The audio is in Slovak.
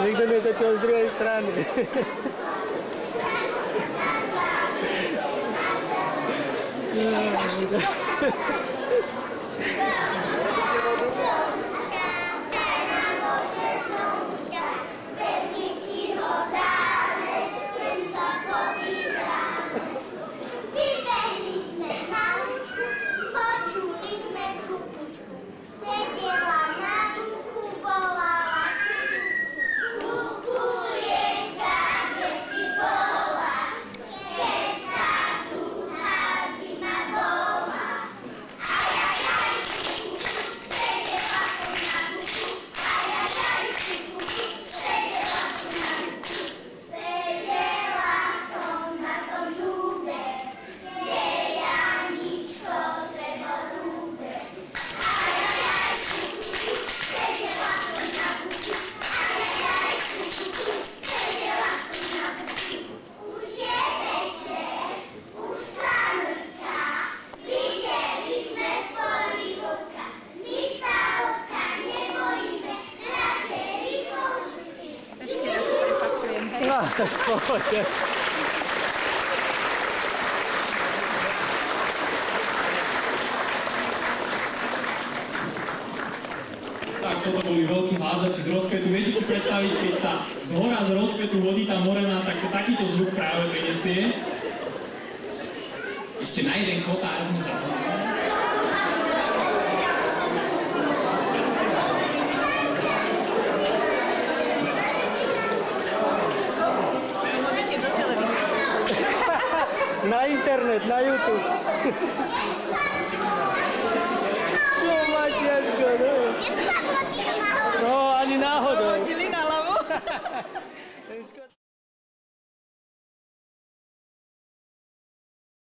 Nikto netočil z druhej strany. Tak toto boli veľkí hádzači z rozkvetu. Viete si predstaviť, keď sa z hora z rozkvetu vodí tá morená, tak takýto zvuk práve prinesie. Ešte na jeden chotár sme zapomínali. Na internet, na YouTube. Čo Matiaško, no? No, ani náhodou. Hodili na hlavu.